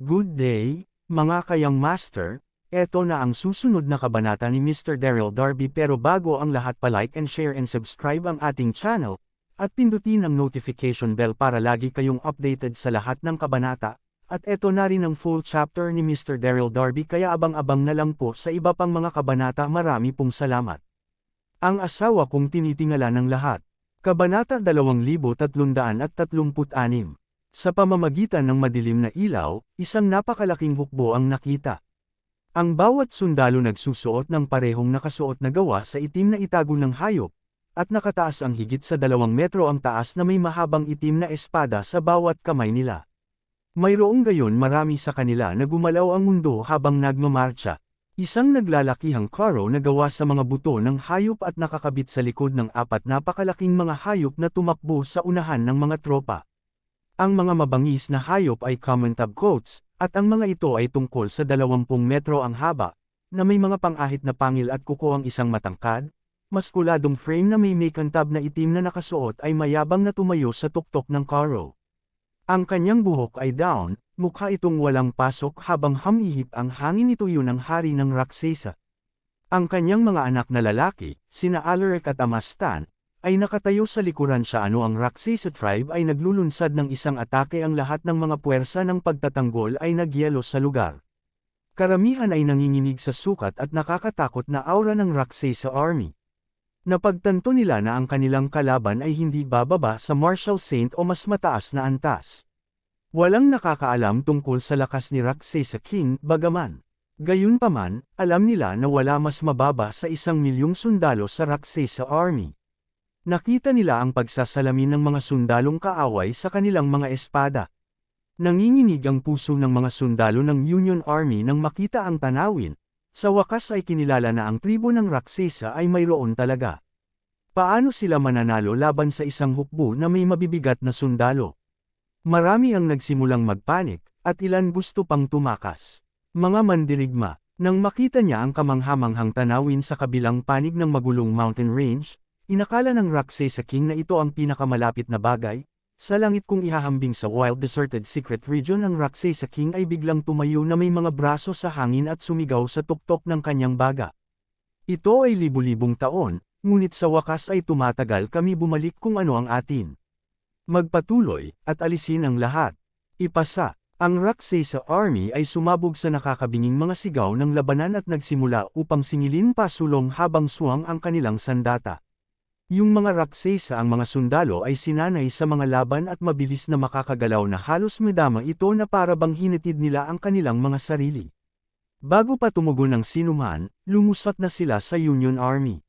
Good day, mga kayang master, eto na ang susunod na kabanata ni Mr. Daryl Darby pero bago ang lahat pa-like and share and subscribe ang ating channel, at pindutin ang notification bell para lagi kayong updated sa lahat ng kabanata, at eto na rin ang full chapter ni Mr. Daryl Darby kaya abang-abang na lang po sa iba pang mga kabanata. Marami pong salamat. Ang asawa kong tinitingala ng lahat. Kabanata 2336. Sa pamamagitan ng madilim na ilaw, isang napakalaking hukbo ang nakita. Ang bawat sundalo nagsusuot ng parehong nakasuot na gawa sa itim na itago ng hayop, at nakataas ang higit sa 2 metro ang taas na may mahabang itim na espada sa bawat kamay nila. Mayroong gayon marami sa kanila na gumalaw ang mundo habang nagmamarcha. Isang naglalakihang karo na gawa sa mga buto ng hayop at nakakabit sa likod ng 4 napakalaking mga hayop na tumakbo sa unahan ng mga tropa. Ang mga mabangis na hayop ay common topcoats, at ang mga ito ay tungkol sa 20 metro ang haba, na may mga pang-ahit na pangil at kuko. Ang isang matangkad, maskuladong frame na may makantab na itim na nakasuot ay mayabang na tumayo sa tuktok ng karo. Ang kanyang buhok ay down, mukha itong walang pasok habang humihip ang hangin. Ito yun ang hari ng Raksasa. Ang kanyang mga anak na lalaki, sina Alaric at Amastan, ay nakatayo sa likuran siya. Ang Raksasa tribe ay naglulunsad ng isang atake. Ang lahat ng mga puwersa ng pagtatanggol ay nagyelo sa lugar. Karamihan ay nanginginig sa sukat at nakakatakot na aura ng Raksasa army. Napagtanto nila na ang kanilang kalaban ay hindi bababa sa Martial Saint o mas mataas na antas. Walang nakakaalam tungkol sa lakas ni Raksasa King, bagaman. Gayunpaman, alam nila na wala mas mababa sa 1,000,000 sundalo sa Raksasa army. Nakita nila ang pagsasalamin ng mga sundalong kaaway sa kanilang mga espada. Nanginginig ang puso ng mga sundalo ng Union Army nang makita ang tanawin. Sa wakas ay kinilala na ang tribo ng Raksasa ay mayroon talaga. Paano sila mananalo laban sa isang hukbo na may mabibigat na sundalo? Marami ang nagsimulang magpanik, at ilan gusto pang tumakas. Mga mandirigma, nang makita niya ang kamanghamanghang tanawin sa kabilang panig ng magulong mountain range, inakala ng Raksasa King na ito ang pinakamalapit na bagay. Sa langit kung ihahambing sa wild deserted secret region, ang Raksasa King ay biglang tumayo na may mga braso sa hangin at sumigaw sa tuktok ng kanyang baga. Ito ay libu-libong taon, ngunit sa wakas ay tumatagal kami bumalik kung ano ang atin. Magpatuloy, at alisin ang lahat. Ipasa, ang Raksasa Army ay sumabog sa nakakabinging mga sigaw ng labanan at nagsimula upang singilin pasulong habang suwang ang kanilang sandata. Yung mga Raksasa, ang mga sundalo ay sinanay sa mga laban at mabilis na makakagalaw na halos madama ito na para bang hinatid nila ang kanilang mga sarili. Bago pa tumugon ng sinuman, lumusot na sila sa Union Army.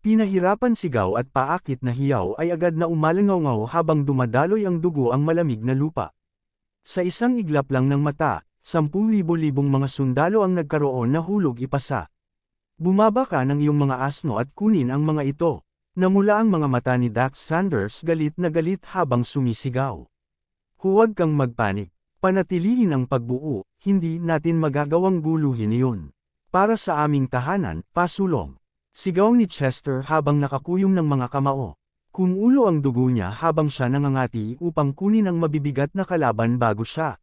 Pinahirapan sigaw at paakit na hiyaw ay agad na umalangaw habang dumadaloy ang dugo ang malamig na lupa. Sa isang iglap lang ng mata, 10,000 mga sundalo ang nagkaroon na hulog. Ipasa. Bumaba ka ng iyong mga asno at kunin ang mga ito. Namula ang mga mata ni Dax Sanders galit na galit habang sumisigaw. Huwag kang magpanik. Panatilihin ang pagbuo, hindi natin magagawang guluhin iyon. Para sa aming tahanan, pasulong. Sigaw ni Chester habang nakakuyong ng mga kamao. Kumulo ang dugo niya habang siya nangangati upang kunin ang mabibigat na kalaban bago siya.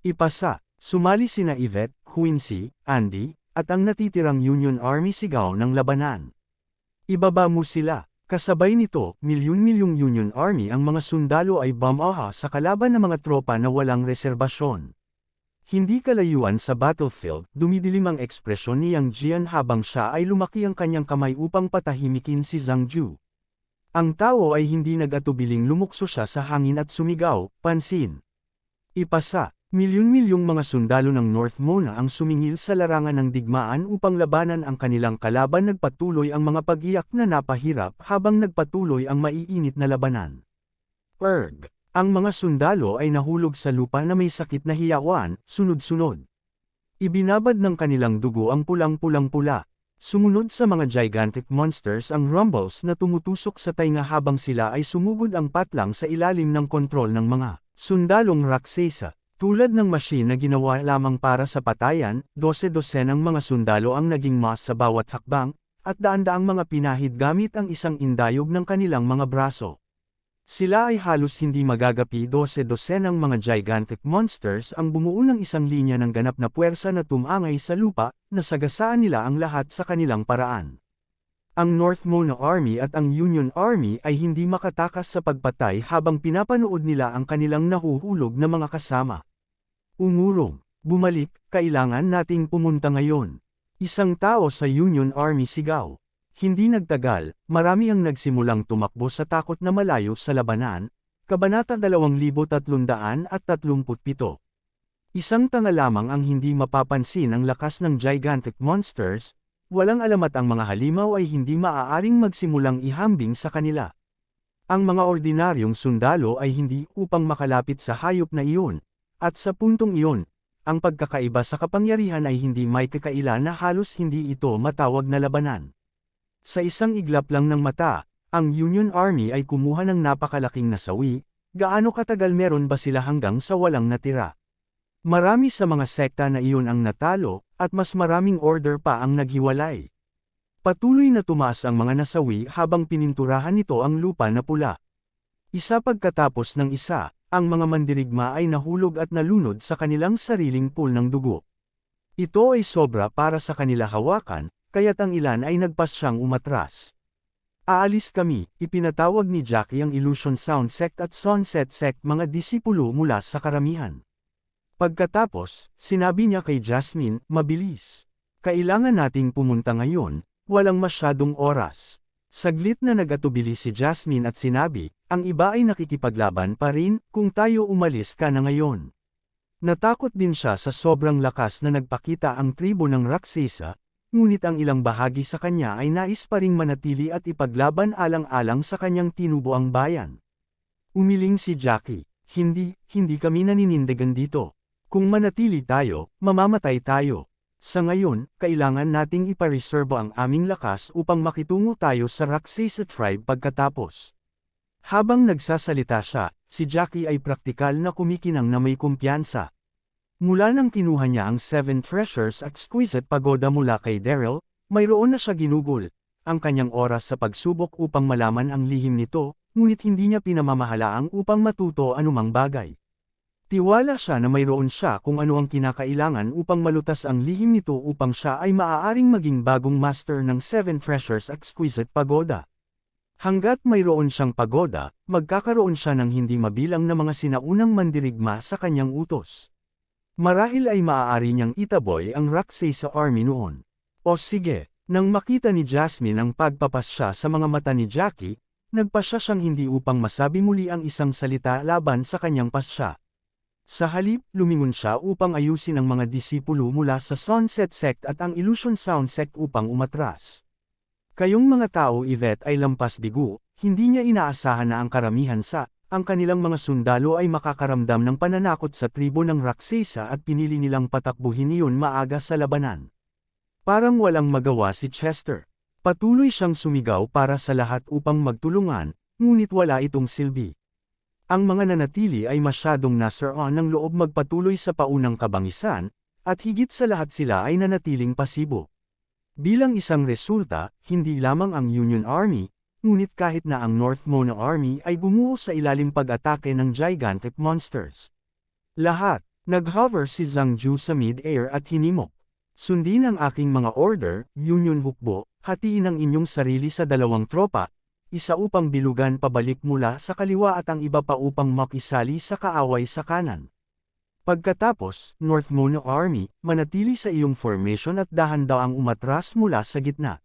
Ipasa, sumali sina Yvette, Quincy, Andy, at ang natitirang Union Army. Sigaw ng labanan. Ibaba mo sila. Kasabay nito, milyon-milyong Union Army ang mga sundalo ay bumaha sa kalaban ng mga tropa na walang reserbasyon. Hindi kalayuan sa battlefield, dumidilim ang ekspresyon ni Yang Jian habang siya ay lumaki ang kanyang kamay upang patahimikin si Zhang Ju. Ang tao ay hindi nag-atubiling lumukso siya sa hangin at sumigaw, pansin. Ipasa. Milyon-milyong mga sundalo ng North Mona ang sumingil sa larangan ng digmaan upang labanan ang kanilang kalaban. Nagpatuloy ang mga pag-iyak na napahirap habang nagpatuloy ang maiinit na labanan. Erg! Ang mga sundalo ay nahulog sa lupa na may sakit na hiyawan, sunod-sunod. Ibinabad ng kanilang dugo ang pulang-pulang-pula. Sumunod sa mga gigantic monsters ang rumbles na tumutusok sa tainga habang sila ay sumugod ang patlang sa ilalim ng kontrol ng mga sundalong Raksasa. Tulad ng machine na ginawa lamang para sa patayan, 12-dosenang mga sundalo ang naging mas sa bawat hakbang, at daan-daang mga pinahid gamit ang isang indayog ng kanilang mga braso. Sila ay halos hindi magagapi 12-dosenang mga gigantic monsters ang bumuo ng isang linya ng ganap na puwersa na tumangay sa lupa, na sagasaan nila ang lahat sa kanilang paraan. Ang North Mona Army at ang Union Army ay hindi makatakas sa pagpatay habang pinapanood nila ang kanilang nahuhulog na mga kasama. Umurong, bumalik, kailangan nating pumunta ngayon. Isang tao sa Union Army sigaw. Hindi nagtagal, marami ang nagsimulang tumakbo sa takot na malayo sa labanan. Kabanata 2337. Isang tanga lamang ang hindi mapapansin ang lakas ng gigantic monsters, walang alamat ang mga halimaw ay hindi maaaring magsimulang ihambing sa kanila. Ang mga ordinaryong sundalo ay hindi upang makalapit sa hayop na iyon, at sa puntong iyon, ang pagkakaiba sa kapangyarihan ay hindi may kakaila na halos hindi ito matawag na labanan. Sa isang iglap lang ng mata, ang Union Army ay kumuha ng napakalaking nasawi. Gaano katagal meron ba sila hanggang sa walang natira? Marami sa mga sekta na iyon ang natalo, at mas maraming order pa ang naghiwalay. Patuloy na tumaas ang mga nasawi habang pininturahan nito ang lupa na pula. Isa pagkatapos ng isa, ang mga mandirigma ay nahulog at nalunod sa kanilang sariling pool ng dugo. Ito ay sobra para sa kanila hawakan, kaya't ang ilan ay nagpasyang umatras. Aalis kami, ipinatawag ni Jackie ang Illusion Sound Sect at Sunset Sect mga disipulo mula sa karamihan. Pagkatapos, sinabi niya kay Jasmine, mabilis. Kailangan nating pumunta ngayon, walang masyadong oras. Saglit na nagatubili si Jasmine at sinabi, ang iba ay nakikipaglaban pa rin, kung tayo umalis ka na ngayon. Natakot din siya sa sobrang lakas na nagpakita ang tribo ng Raksasa, ngunit ang ilang bahagi sa kanya ay nais pa ring manatili at ipaglaban alang-alang sa kanyang tinubuang bayan. Umiling si Jackie, hindi kami naninindigan dito. Kung manatili tayo, mamamatay tayo. Sa ngayon, kailangan nating ipareserbo ang aming lakas upang makitungo tayo sa Raksasa tribe pagkatapos. Habang nagsasalita siya, si Jackie ay praktikal na kumikinang na may kumpiyansa. Mula nang kinuha niya ang 7 Treasures Exquisite Pagoda mula kay Daryl, mayroon na siya ginugol, ang kanyang oras sa pagsubok upang malaman ang lihim nito, ngunit hindi niya pinamamahalaang upang matuto anumang bagay. Tiwala siya na mayroon siya kung ano ang kinakailangan upang malutas ang lihim nito upang siya ay maaaring maging bagong master ng 7 Treasures Exquisite Pagoda. Hanggat mayroon siyang pagoda, magkakaroon siya ng hindi mabilang na mga sinaunang mandirigma sa kanyang utos. Marahil ay maaari niyang itaboy ang Raksasa Army noon. O sige, nang makita ni Jasmine ang pagpapasya sa mga mata ni Jackie, nagpasya siyang hindi upang masabi muli ang isang salita laban sa kanyang pasya. Sa halip, lumingon siya upang ayusin ang mga disipulo mula sa Sunset Sect at ang Illusion Sound Sect upang umatras. Kayong mga tao Yvette ay lampas bigo, hindi niya inaasahan na ang karamihan ang kanilang mga sundalo ay makakaramdam ng pananakot sa tribo ng Raksasa at pinili nilang patakbuhin iyon maaga sa labanan. Parang walang magawa si Chester. Patuloy siyang sumigaw para sa lahat upang magtulungan, ngunit wala itong silbi. Ang mga nanatili ay masyadong nasaraan ng loob magpatuloy sa paunang kabangisan, at higit sa lahat sila ay nanatiling pasibo. Bilang isang resulta, hindi lamang ang Union Army, ngunit kahit na ang North Mona Army ay gumuho sa ilalim pag-atake ng gigantic monsters. Lahat, nag-hover si Zhang Ju sa mid-air at hinimok. Sundin ang aking mga order, Union Hukbo, hatiin ang inyong sarili sa 2 tropa, isa upang bilugan pabalik mula sa kaliwa at ang iba pa upang makisali sa kaaway sa kanan. Pagkatapos, North Mona Army, manatili sa iyong formation at dahan-daang umatras mula sa gitna.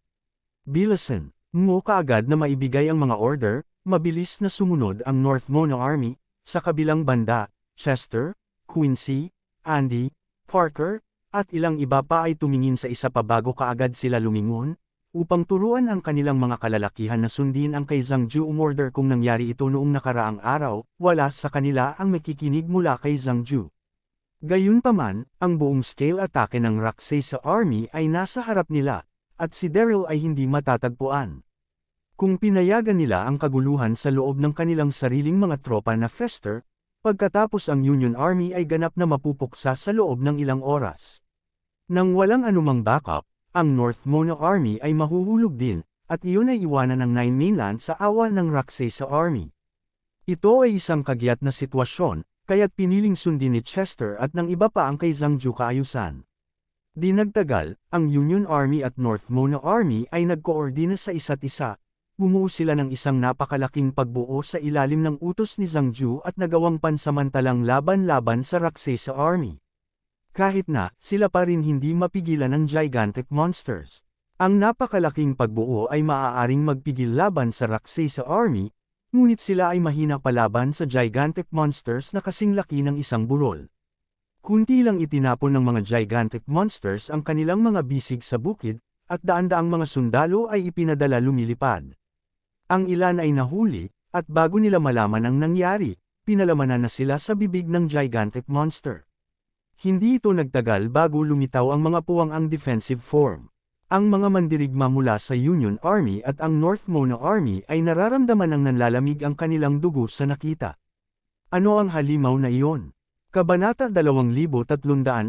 Bilasan. Kaagad na maibigay ang mga order, mabilis na sumunod ang North Mona Army, sa kabilang banda, Chester, Quincy, Andy, Parker, at ilang iba pa ay tumingin sa isa pa bago kaagad sila lumingon, upang turuan ang kanilang mga kalalakihan na sundin ang kay Zhang Ju umorder kung nangyari ito noong nakaraang araw, wala sa kanila ang makikinig mula kay Zhang Ju. Gayunpaman, ang buong scale atake ng Raksasa Army ay nasa harap nila, at si Daryl ay hindi matatagpuan. Kung pinayagan nila ang kaguluhan sa loob ng kanilang sariling mga tropa na fester, pagkatapos ang Union Army ay ganap na mapupuksa sa loob ng ilang oras. Nang walang anumang backup, ang North Mona Army ay mahuhulog din, at iyon ay iwanan ng Nine Mainland sa awa ng Raksasa Army. Ito ay isang kagyat na sitwasyon, kaya't piniling sundin ni Chester at ng iba pa ang kay Zhangju kaayusan. Di nagtagal, ang Union Army at North Mona Army ay nagkoordina sa isa't isa. Bumuo sila ng isang napakalaking pagbuo sa ilalim ng utos ni Zhangju at nagawang pansamantalang laban-laban sa Raksasa Army. Kahit na, sila pa rin hindi mapigilan ng gigantic monsters. Ang napakalaking pagbuo ay maaaring magpigil laban sa Raksasa Army, ngunit sila ay mahina palaban sa gigantic monsters na kasing laki ng isang burol. Kunti lang itinapon ng mga gigantic monsters ang kanilang mga bisig sa bukid, at daan-daang mga sundalo ay ipinadala lumilipad. Ang ilan ay nahuli, at bago nila malaman ang nangyari, pinalamanan na sila sa bibig ng gigantic monster. Hindi ito nagtagal bago lumitaw ang mga puwang ang defensive form. Ang mga mandirigma mula sa Union Army at ang North Mona Army ay nararamdaman ng nanlalamig ang kanilang dugo sa nakita. Ano ang halimaw na iyon? Kabanata 2338.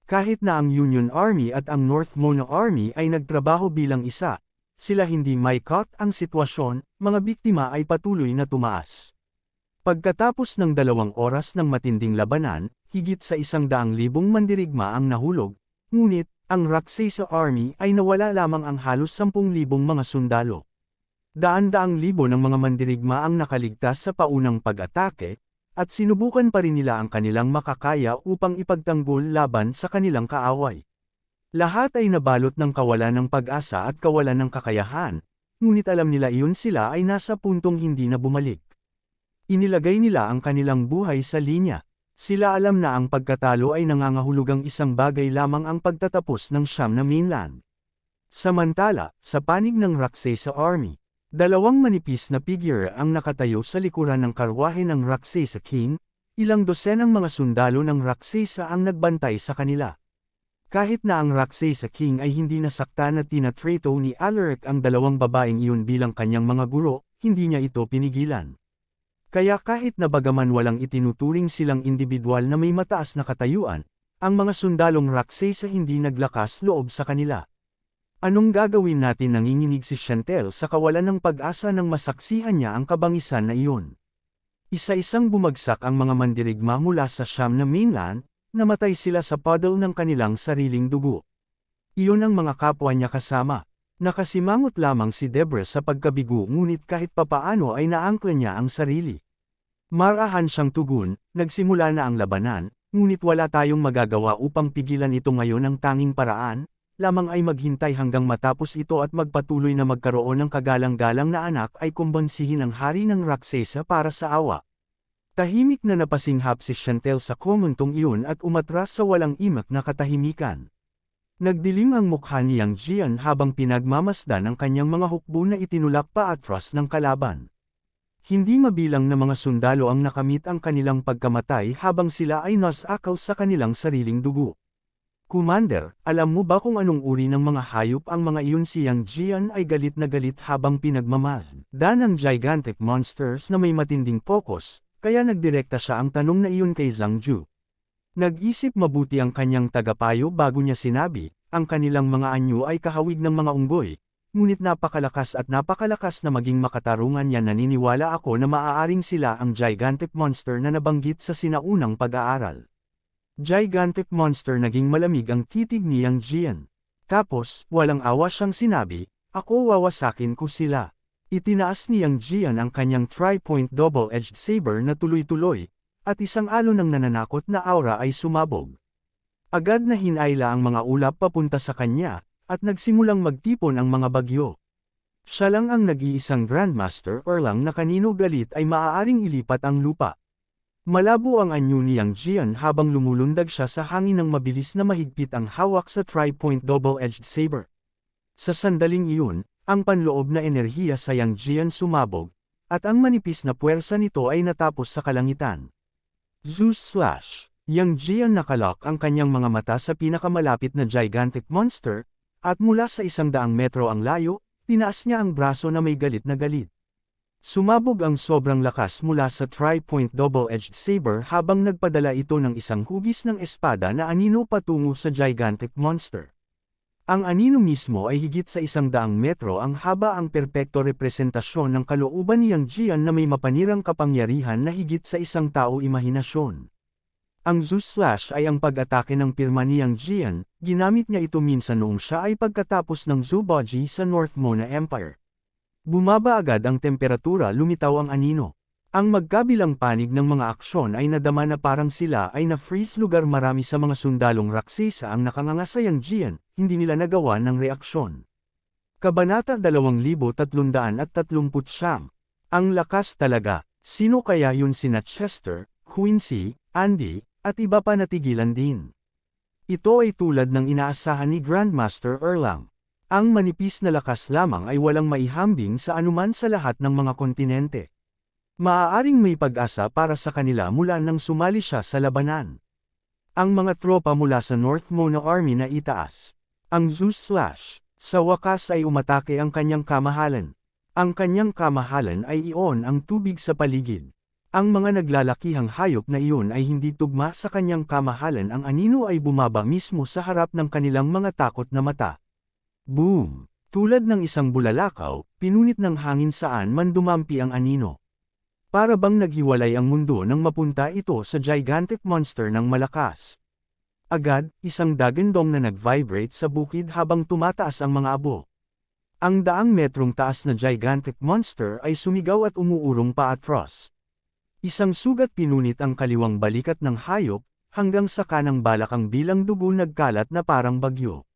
Kahit na ang Union Army at ang North Mona Army ay nagtrabaho bilang isa, sila hindi maikot ang sitwasyon, mga biktima ay patuloy na tumaas. Pagkatapos ng 2 oras ng matinding labanan, higit sa 100,000 mandirigma ang nahulog, ngunit, ang Raksasa Army ay nawala lamang ang halos 10,000 mga sundalo. Daan-daang libo ng mga mandirigma ang nakaligtas sa paunang pag-atake, at sinubukan pa rin nila ang kanilang makakaya upang ipagtanggol laban sa kanilang kaaway. Lahat ay nabalot ng kawalan ng pag-asa at kawalan ng kakayahan, ngunit alam nila iyon sila ay nasa puntong hindi na bumalik. Inilagay nila ang kanilang buhay sa linya. Sila alam na ang pagkatalo ay nangangahulugang isang bagay lamang ang pagtatapos ng Siyam na Mainland. Samantala, sa panig ng Raksasa Army, 2 manipis na figure ang nakatayo sa likuran ng karwahe ng Raksasa King, ilang dosenang mga sundalo ng Raksasa ang nagbantay sa kanila. Kahit na ang Raksasa King ay hindi nasaktan at tinatreto ni Alaric ang 2 babaeng iyon bilang kanyang mga guro, hindi niya ito pinigilan. Kaya kahit na bagaman walang itinuturing silang individual na may mataas na katayuan, ang mga sundalong Raksasa hindi naglakas loob sa kanila. Anong gagawin natin nanginginig si Chantel sa kawalan ng pag-asa nang masaksihan niya ang kabangisan na iyon? Isa-isang bumagsak ang mga mandirigma mula sa Siyam na Mainland, namatay sila sa puddle ng kanilang sariling dugo. Iyon ang mga kapwa niya kasama. Nakasimangot lamang si Debra sa pagkabigo ngunit kahit papaano ay naangkla niya ang sarili. Marahan siyang tugon, nagsimula na ang labanan, ngunit wala tayong magagawa upang pigilan ito ngayon. Ang tanging paraan, lamang ay maghintay hanggang matapos ito at magpatuloy na magkaroon ng kagalang-galang na anak ay kumbansihin ang hari ng Raksasa para sa awa. Tahimik na napasinghap si Chantel sa komentong iyon at umatras sa walang imak na katahimikan. Nagdilim ang mukha ni Yang Jian habang pinagmamasdan ang kanyang mga hukbo na itinulak pa atras ng kalaban. Hindi mabilang na mga sundalo ang nakamit ang kanilang pagkamatay habang sila ay nasakaw sa kanilang sariling dugo. Commander, alam mo ba kung anong uri ng mga hayop ang mga iyon? Si Yang Jian ay galit na galit habang pinagmamasdan ng gigantic monsters na may matinding focus, kaya nagdirekta siya ang tanong na iyon kay Zhangju. Nag-isip mabuti ang kanyang tagapayo bago niya sinabi, ang kanilang mga anyo ay kahawig ng mga unggoy, ngunit napakalakas na maging makatarungan. Yan, naniniwala ako na maaaring sila ang gigantic monster na nabanggit sa sinaunang pag-aaral. Gigantic monster. Naging malamig ang titig ni Yang Jian. Tapos, walang awa siyang sinabi, ako wawasakin ko sila. Itinaas ni Yang Jian ang kanyang tri-point double-edged saber na tuloy-tuloy, at isang alon ng nananakot na aura ay sumabog. Agad na hinayla ang mga ulap papunta sa kanya, at nagsimulang magtipon ang mga bagyo. Siya lang ang nag-iisang Grandmaster or lang na kanino galit ay maaaring ilipat ang lupa. Malabo ang anyo ni Yang Jian habang lumulundag siya sa hangin ng mabilis na mahigpit ang hawak sa tri-point double-edged saber. Sa sandaling iyon, ang panloob na enerhiya sa Yang Jian sumabog, at ang manipis na puwersa nito ay natapos sa kalangitan. Zeus slash! Yang Jian nakalak ang kanyang mga mata sa pinakamalapit na gigantic monster, at mula sa 100 metro ang layo, tinaas niya ang braso na may galit na galit. Sumabog ang sobrang lakas mula sa tri-point double-edged saber habang nagpadala ito ng isang hugis ng espada na anino patungo sa gigantic monster. Ang anino mismo ay higit sa 100 metro ang haba, ang perpekto representasyon ng kalooban ni Yang Jian na may mapanirang kapangyarihan na higit sa isang tao imahinasyon. Ang Zeus Slash ay ang pag-atake ng pirma ni Yang Jian, ginamit niya ito minsan noong siya ay pagkatapos ng Zuboji sa North Mona Empire. Bumaba agad ang temperatura, lumitaw ang anino. Ang magkabilang panig ng mga aksyon ay nadama na parang sila ay na-freeze lugar. Marami sa mga sundalong raksesa ang nakanganga sa Yang Jian, hindi nila nagawa ng reaksyon. Kabanata 2339. Ang lakas talaga. Sino kaya yun? Sina Chester, Quincy, Andy, at iba pa natigilan din. Ito ay tulad ng inaasahan ni Grandmaster Erlang. Ang manipis na lakas lamang ay walang maihambing sa anuman sa lahat ng mga kontinente. Maaaring may pag-asa para sa kanila mula nang sumali siya sa labanan. Ang mga tropa mula sa North Mona Army na itaas. Ang Zeus Slash, sa wakas ay umatake ang kanyang kamahalan. Ang kanyang kamahalan ay iyon ang tubig sa paligid. Ang mga naglalakihang hayop na iyon ay hindi tugma sa kanyang kamahalan. Ang anino ay bumaba mismo sa harap ng kanilang mga takot na mata. Boom! Tulad ng isang bulalakaw, pinunit ng hangin saan man dumampi ang anino. Para bang naghiwalay ang mundo nang mapunta ito sa gigantic monster ng malakas. Agad, isang dagandong na nag-vibrate sa bukid habang tumataas ang mga abo. Ang 100 metrong taas na gigantic monster ay sumigaw at umuurong paatros. Isang sugat pinunit ang kaliwang balikat ng hayop, hanggang sa kanang balakang bilang dugo nagkalat na parang bagyo.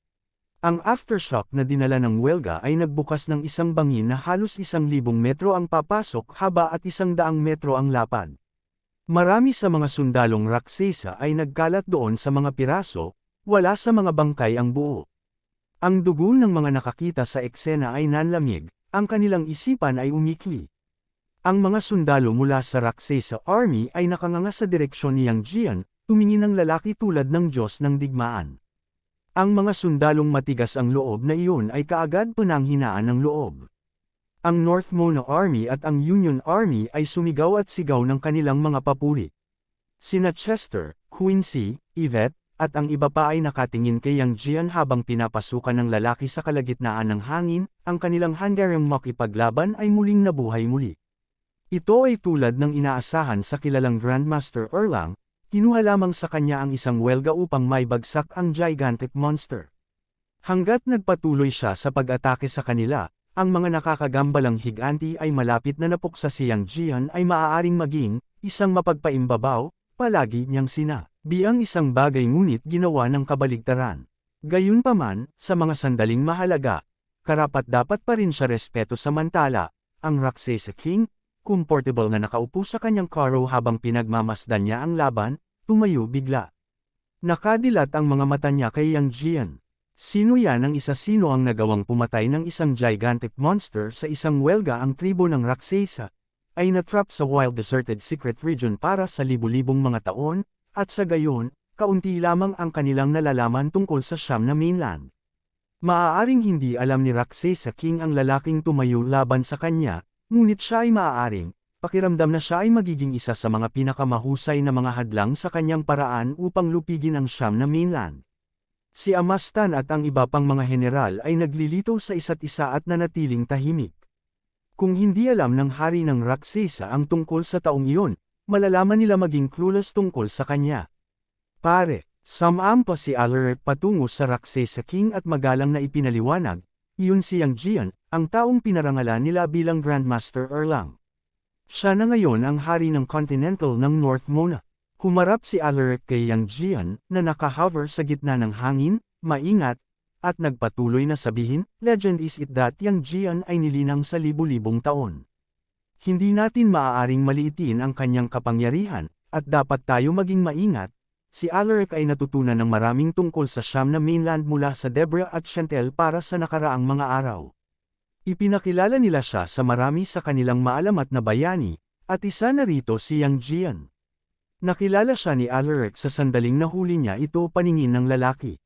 Ang aftershock na dinala ng welga ay nagbukas ng isang bangin na halos 1,000 metro ang papasok haba at 100 metro ang lapad. Marami sa mga sundalong raksesa ay nagkalat doon sa mga piraso, wala sa mga bangkay ang buo. Ang dugo ng mga nakakita sa eksena ay nanlamig, ang kanilang isipan ay umikli. Ang mga sundalo mula sa Raksesa Army ay nakanganga sa direksyon ni Yang Jian, tumingin ng lalaki tulad ng Diyos ng digmaan. Ang mga sundalong matigas ang loob na iyon ay kaagad pananghinaan ng loob. Ang North Mona Army at ang Union Army ay sumigaw at sigaw ng kanilang mga papuri. Sina Chester, Quincy, Yvette, at ang iba pa ay nakatingin kay Yang Jian habang pinapasukan ng lalaki sa kalagitnaan ng hangin. Ang kanilang handarang makipaglaban ay muling nabuhay muli. Ito ay tulad ng inaasahan sa kilalang Grandmaster Erlang. Kinuha lamang sa kanya ang isang welga upang maibagsak ang gigantic monster. Hanggat nagpatuloy siya sa pag-atake sa kanila, ang mga nakakagambalang higanti ay malapit na napuksa. Si Yang Jian ay maaaring maging isang mapagpaimbabaw, palagi niyang sinabiang isang bagay, ngunit ginawa ng kabaligtaran. Gayunpaman, sa mga sandaling mahalaga, karapat-dapat pa rin siya respeto. Samantala, ang Raksesa King, comfortable na nakaupo sa kanyang karo habang pinagmamasdan niya ang laban, tumayo bigla. Nakadilat ang mga mata niya kay Yang Jian. Sino yan ang isa? Sino ang nagawang pumatay ng isang gigantic monster sa isang welga? Ang tribo ng Raksesa ay natrap sa wild deserted secret region para sa libu-libong mga taon, at sa gayon, kaunti lamang ang kanilang nalalaman tungkol sa Siyam na mainland. Maaaring hindi alam ni Raksesa King ang lalaking tumayo laban sa kanya, ngunit siya ay maaaring pakiramdam na siya ay magiging isa sa mga pinakamahusay na mga hadlang sa kanyang paraan upang lupigin ang Siyam na mainland. Si Amastan at ang iba pang mga general ay naglilito sa isa't isa at nanatiling tahimik. Kung hindi alam ng hari ng Raksesa ang tungkol sa taong iyon, malalaman nila maging clueless tungkol sa kanya. Pare, sumampa si Alaric patungo sa Raksesa King at magalang na ipinaliwanag, iyon si Yang Jian, ang taong pinarangalan nila bilang Grandmaster Erlang. Siya na ngayon ang hari ng Continental ng North Mona. Humarap si Alaric kay Yang Jian, na nakahover sa gitna ng hangin, maingat, at nagpatuloy na sabihin, legend is it that Yang Jian ay nilinang sa libu-libong taon. Hindi natin maaaring maliitin ang kanyang kapangyarihan, at dapat tayo maging maingat. Si Alaric ay natutunan ng maraming tungkol sa Siyam na mainland mula sa Debra at Chantel para sa nakaraang mga araw. Ipinakilala nila siya sa marami sa kanilang maalamat na bayani, at isa na rito si Yang Jian. Nakilala siya ni Alaric sa sandaling nahuli niya ito paningin ng lalaki.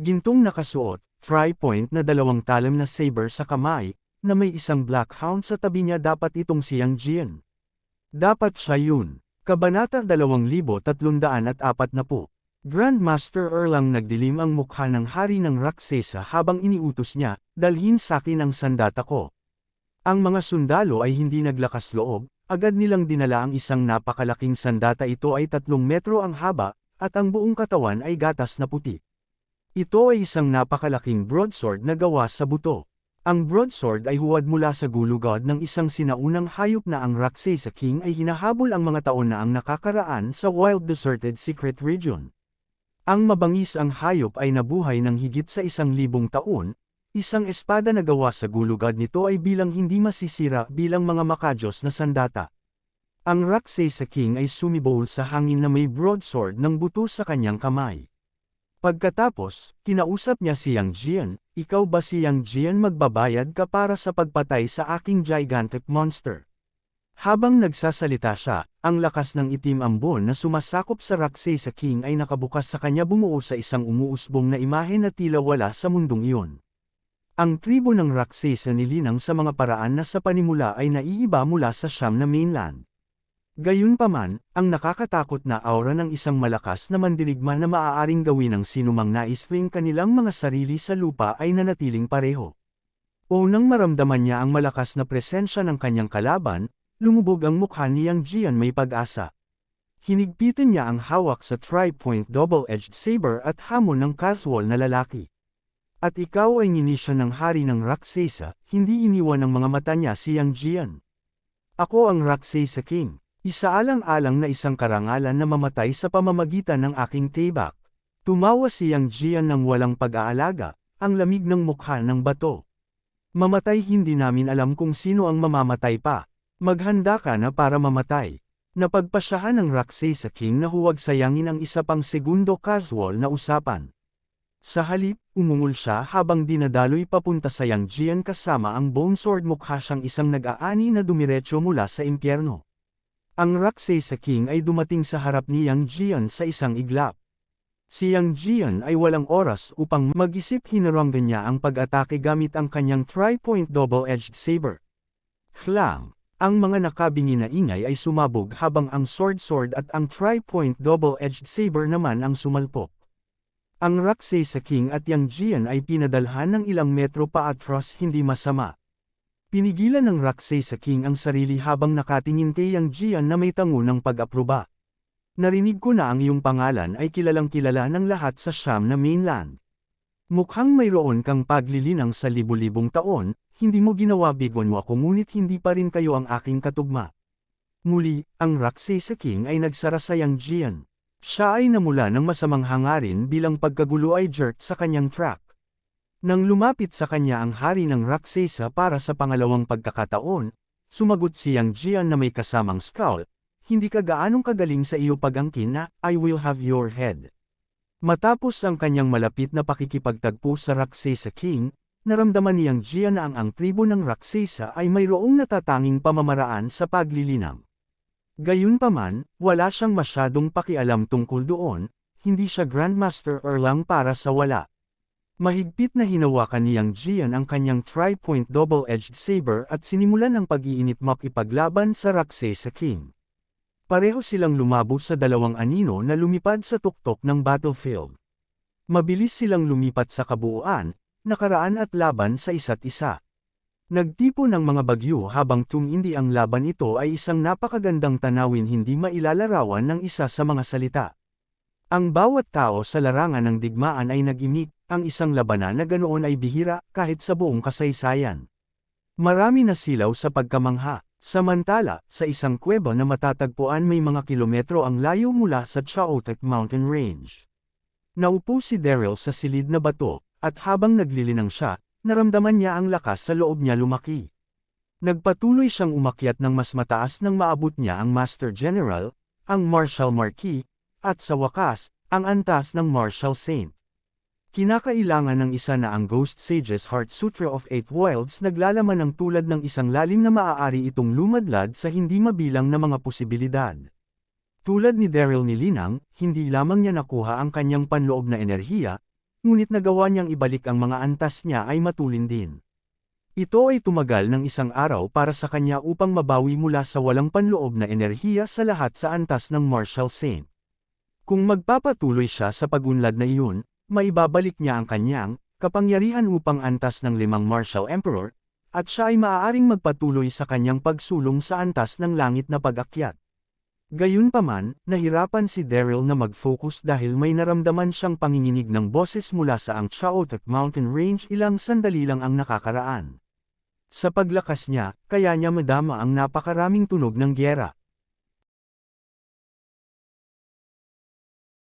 Gintong nakasuot, fry point na 2 talam na saber sa kamay, na may isang black hound sa tabi niya. Dapat itong si Yang Jian. Dapat siya yun. Kabanata 2340. Grandmaster Erlang nagdilim ang mukha ng hari ng Raksesa habang iniutos niya, dalhin sakin ang sandata ko. Ang mga sundalo ay hindi naglakas loob, agad nilang dinala ang isang napakalaking sandata. Ito ay 3 metro ang haba, at ang buong katawan ay gatas na puti. Ito ay isang napakalaking broadsword na gawa sa buto. Ang broadsword ay huwad mula sa gulugod ng isang sinaunang hayop na ang Raksesa King ay hinahabol ang mga taon na ang nakakaraan sa wild deserted secret region. Ang mabangis ang hayop ay nabuhay ng higit sa 1,000 taon, isang espada na gawa sa gulugod nito ay bilang hindi masisira bilang mga makajos na sandata. Ang Raksesa King ay sumibol sa hangin na may broadsword ng buto sa kanyang kamay. Pagkatapos, kinausap niya si Yang Jian, ikaw ba si Yang Jian, magbabayad ka para sa pagpatay sa aking gigantic monster? Habang nagsasalita siya, ang lakas ng itim ambon na sumasakop sa Raksesa King ay nakabukas sa kanya, bumuo sa isang umuusbong na imahe na tila wala sa mundong iyon. Ang tribo ng Raksesa nilinang sa mga paraan na sa panimula ay naiiba mula sa Siam na mainland. Gayunpaman, ang nakakatakot na aura ng isang malakas na mandirigma na maaaring gawin ng sinumang nais-fling kanilang mga sarili sa lupa ay nanatiling pareho. Unang maramdaman niya ang malakas na presensya ng kanyang kalaban, lumubog ang mukha ni Yang Jian, may pag-asa. Hinigpitan niya ang hawak sa tri-point double-edged saber at hamon ng casual na lalaki. At ikaw ay nginisya ng hari ng Raksesa, hindi iniwan ng mga mata niya si Yang Jian. Ako ang Raksesa King. Isaalang-alang na isang karangalan na mamatay sa pamamagitan ng aking tibak. Tumawa si Yang Jian ng walang pag-aalaga, ang lamig ng mukha ng bato. Mamatay, hindi namin alam kung sino ang mamamatay pa. Maghanda ka na para mamatay. Napagpasyahan ng Raksesa King na huwag sayangin ang isa pang segundo casual na usapan. Sa halip, umungol siya habang dinadaloy papunta sa Yang Jian kasama ang bone sword. Mukha siyang isang nag-aani na dumiretso mula sa impyerno. Ang Raksesa King ay dumating sa harap ni Yang Jian sa isang iglap. Si Yang Jian ay walang oras upang mag-isip, hinaranggan niya ang pag-atake gamit ang kanyang tri-point double-edged saber. Klang! Ang mga nakabingi na ingay ay sumabog habang ang sword at ang tri-point double-edged saber naman ang sumalpok. Ang Raksesa King at Yang Jian ay pinadalhan ng ilang metro paatras, hindi masama. Pinigilan ng Raksesa King ang sarili habang nakatingin kay Yang Jian na may tango ng pag-aproba. Narinig ko na ang iyong pangalan ay kilalang-kilala ng lahat sa Siam na mainland. Mukhang mayroon kang paglilinang sa libu-libong taon, hindi mo ginawa bigon mo ako, ngunit hindi pa rin kayo ang aking katugma. Muli, ang Raksesa King ay nagsara sa Yang Jian. Siya ay namula ng masamang hangarin bilang pagkagulo ay jerked sa kanyang track. Nang lumapit sa kanya ang hari ng Raksesa para sa pangalawang pagkakataon, sumagot si Yang Jian na may kasamang scowl, hindi ka gaanong kagaling sa iyo pag-angkin na, I will have your head. Matapos ang kanyang malapit na pakikipagtagpo sa Raksesa King, naramdaman ni Yang Jian na ang tribo ng Raksesa ay mayroong natatanging pamamaraan sa paglilinang. Gayunpaman, wala siyang masyadong pakialam tungkol doon, hindi siya Grandmaster Erlang para sa wala. Mahigpit na hinawakan ni Yang Jian ang kanyang tri-point double-edged saber at sinimulan ang pag-iinit makipaglaban sa Raksesa King. Pareho silang lumabo sa dalawang anino na lumipad sa tuktok ng battlefield. Mabilis silang lumipat sa kabuuan, nakaraan at laban sa isa't isa. Nagtipo ng mga bagyo habang tumindi ang laban. Ito ay isang napakagandang tanawin, hindi mailalarawan ng isa sa mga salita. Ang bawat tao sa larangan ng digmaan ay nag-imik, ang isang labanan na ganoon ay bihira kahit sa buong kasaysayan. Marami na silaw sa pagkamangha. Samantala, sa isang kuweba na matatagpuan may mga kilometro ang layo mula sa Chaotek Mountain Range. Naupo si Daryl sa silid na bato, at habang naglilinang siya, naramdaman niya ang lakas sa loob niya lumaki. Nagpatuloy siyang umakyat ng mas mataas nang maabot niya ang Master General, ang Marshal Marquis, at sa wakas, ang antas ng Marshal Saint. Kinakailangan ng isa na ang Ghost Sage's Heart Sutra of Eight Wilds, naglalaman ng tulad ng isang lalim na maaari itong lumadlad sa hindi mabilang na mga posibilidad. Tulad ni Daryl nilinang, hindi lamang niya nakuha ang kanyang panloob na enerhiya, ngunit nagawa niyang ibalik ang mga antas niya ay matulin din. Ito ay tumagal ng isang araw para sa kanya upang mabawi mula sa walang panloob na enerhiya sa lahat sa antas ng Marshal Saint. Kung magpapatuloy siya sa pagunlad na iyon, maibabalik niya ang kanyang kapangyarihan upang antas ng 5 Martial Emperor, at siya ay maaaring magpatuloy sa kanyang pagsulong sa antas ng langit na pag-akyat. Gayunpaman, nahirapan si Daryl na mag-focus dahil may naramdaman siyang panginginig ng boses mula sa ang Chaotic Mountain Range ilang sandali lang ang nakakaraan. Sa paglakas niya, kaya niya madama ang napakaraming tunog ng gyera.